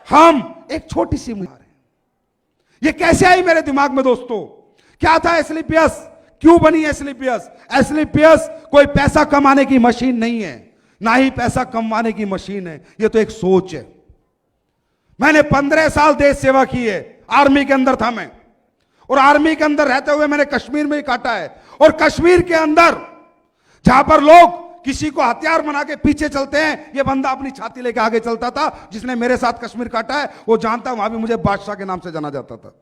हम एक छोटी सी मुहार है। ये कैसे आई मेरे दिमाग में दोस्तों? क्या था एस्क्लेपियस? क्यों बनी एस्क्लेपियस? एस्क्लेपियस कोई पैसा कमाने की मशीन नहीं है, ना ही पैसा कमाने की मशीन है, ये तो एक सोच है। मैंने 15 साल देश सेवा की है, आर्मी के अंदर था मैं, और आर्मी के अंदर रहते हुए मैंने कश्मीर में ही काटा है। और कश्मीर के अंदर जहां पर लोग किसी को हथियार बना के पीछे चलते हैं, ये बंदा अपनी छाती लेके आगे चलता था। जिसने मेरे साथ कश्मीर काटा है वो जानता, वहां भी मुझे बादशाह के नाम से जाना जाता था।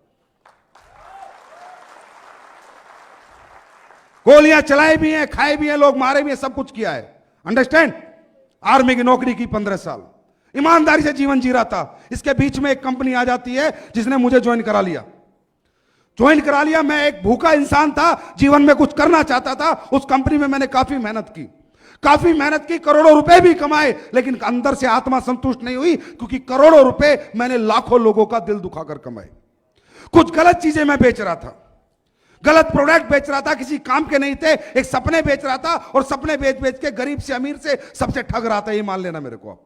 गोलियां चलाई भी हैं, खाए भी हैं, लोग मारे भी हैं, सब कुछ किया है। अंडरस्टैंड? आर्मी की नौकरी की 15 साल, ईमानदारी से जीवन जी रहा था। इसके बीच में एक कंपनी आ जाती है जिसने मुझे ज्वाइन करा लिया। मैं एक भूखा इंसान था, जीवन में कुछ करना चाहता था। उस कंपनी में मैंने काफी मेहनत की, करोड़ों रुपए भी कमाए, लेकिन अंदर से आत्मा संतुष्ट नहीं हुई, क्योंकि करोड़ों रुपए मैंने लाखों लोगों का दिल दुखाकर कमाए। कुछ गलत चीजें मैं बेच रहा था, गलत प्रोडक्ट बेच रहा था, किसी काम के नहीं थे, एक सपने बेच रहा था, और सपने बेच बेच के गरीब से अमीर से सबसे ठग रहा था, ये मान लेना मेरे को आप।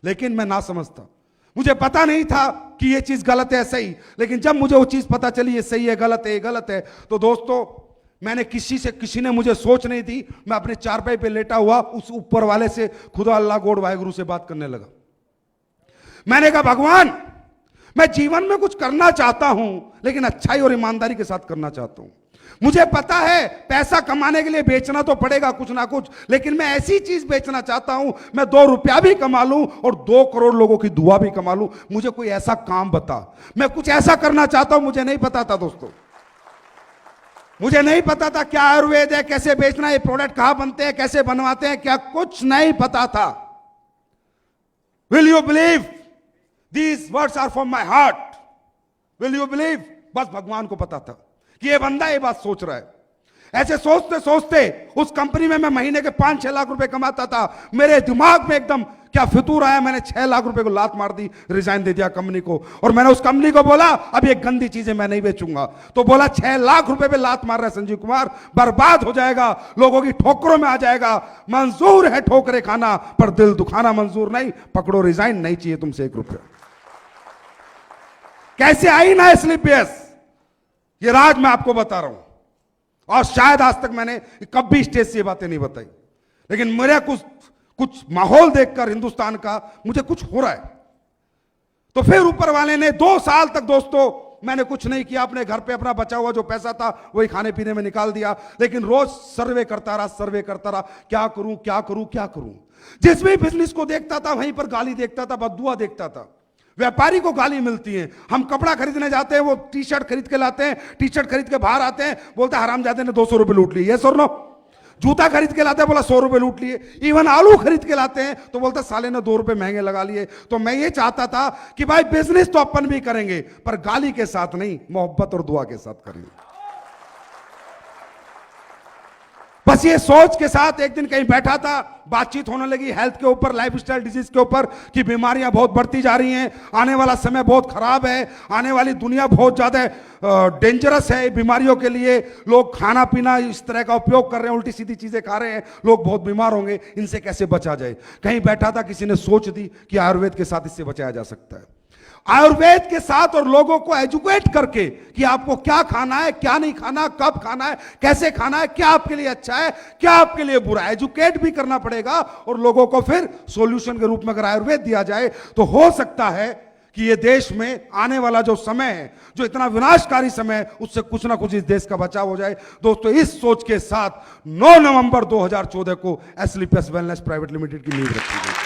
लेकिन मैं ना समझता, मुझे पता नहीं था कि ये चीज गलत है सही। लेकिन जब मुझे वो चीज पता चली ये सही है गलत है, ये गलत है, तो दोस्तों मैंने किसी ने मुझे सोच नहीं दी। मैं अपने चारपाई पे लेटा हुआ उस ऊपर वाले से, खुदा अल्लाह गॉड वाहेगुरु से बात करने लगा। मैंने कहा भगवान, मैं जीवन में कुछ करना चाहता हूं, लेकिन अच्छाई और ईमानदारी के साथ करना चाहता हूं। मुझे पता है पैसा कमाने के लिए बेचना तो पड़ेगा कुछ ना कुछ, लेकिन मैं ऐसी चीज बेचना चाहता हूं, मैं 2 रुपया भी कमा लूं और 2 करोड़ लोगों की दुआ भी कमा लूं। मुझे कोई ऐसा काम बता, मैं कुछ ऐसा करना चाहता हूं। मुझे नहीं पता था दोस्तों, मुझे नहीं पता था क्या आयुर्वेद है, कैसे बेचना, ये प्रोडक्ट कहां बनते हैं, कैसे बनवाते हैं, क्या कुछ नहीं पता था। Will you believe these words are from my heart? Will you believe? बस भगवान को पता था कि ये बंदा ये बात सोच रहा है। ऐसे सोचते सोचते उस कंपनी में मैं महीने के 5-6 लाख रुपए कमाता था। मेरे दिमाग में एकदम क्या फितूर आया, मैंने 6 लाख रुपए को लात मार दी, रिजाइन दे दिया कंपनी को। और मैंने उस कंपनी को बोला अब ये गंदी चीजें मैं नहीं बेचूंगा। तो बोला 6 लाख रुपए पे लात मार रहा है संजीव कुमार, बर्बाद हो जाएगा, लोगों की ठोकरों में आ जाएगा। मंजूर है ठोकरे खाना, पर दिल दुखाना मंजूर नहीं। पकड़ो रिजाइन, नहीं चाहिए तुमसे 1 रुपया। कैसे आई ना एस्क्लेपियस, ये राज मैं आपको बता रहा हूं। और शायद आज तक मैंने कभी स्टेज से ये बातें नहीं बताई, लेकिन मेरा कुछ माहौल देखकर हिंदुस्तान का मुझे कुछ हो रहा है। तो फिर ऊपर वाले ने 2 साल तक दोस्तों मैंने कुछ नहीं किया, अपने घर पे अपना बचा हुआ जो पैसा था वही खाने पीने में निकाल दिया। लेकिन रोज सर्वे करता रहा, क्या करूं। जिस भी बिजनेस को देखता था वहीं पर गाली देखता था, बद्दुआ देखता था। व्यापारी को गाली मिलती है, हम कपड़ा खरीदने जाते हैं, वो टी शर्ट खरीद के लाते हैं, टी शर्ट खरीद के बाहर आते हैं, बोलते हैं हरामजादे ने 200 रुपए लूट लिए। ये सर नो। जूता खरीद के लाते हैं, बोला 100 रुपए लूट लिए। इवन आलू खरीद के लाते हैं तो बोलते साले ने 2 रुपए महंगे लगा लिए। तो मैं ये चाहता था कि भाई बिजनेस तो अपन भी करेंगे, पर गाली के साथ नहीं, मोहब्बत और दुआ के साथ करेंगे। बस ये सोच के साथ एक दिन कहीं बैठा था, बातचीत होने लगी हेल्थ के ऊपर, लाइफस्टाइल डिजीज के ऊपर, कि बीमारियां बहुत बढ़ती जा रही हैं, आने वाला समय बहुत खराब है, आने वाली दुनिया बहुत ज्यादा डेंजरस है बीमारियों के लिए। लोग खाना पीना इस तरह का उपयोग कर रहे हैं, उल्टी सीधी चीजें खा रहे हैं, लोग बहुत बीमार होंगे, इनसे कैसे बचा जाए। कहीं बैठा था, किसी ने सोच दी कि आयुर्वेद के साथ इससे बचाया जा सकता है। आयुर्वेद के साथ और लोगों को एजुकेट करके कि आपको क्या खाना है, क्या नहीं खाना, कब खाना है, कैसे खाना है, क्या आपके लिए अच्छा है, क्या आपके लिए बुरा है, एजुकेट भी करना पड़ेगा। और लोगों को फिर सॉल्यूशन के रूप में अगर आयुर्वेद दिया जाए तो हो सकता है कि ये देश में आने वाला जो समय है, जो इतना विनाशकारी समय है, उससे कुछ ना कुछ इस देश का बचाव हो जाए। दोस्तों इस सोच के साथ 9 नवंबर 2014 को एस्क्लेपियस वेलनेस प्राइवेट लिमिटेड की नींव रखी गई।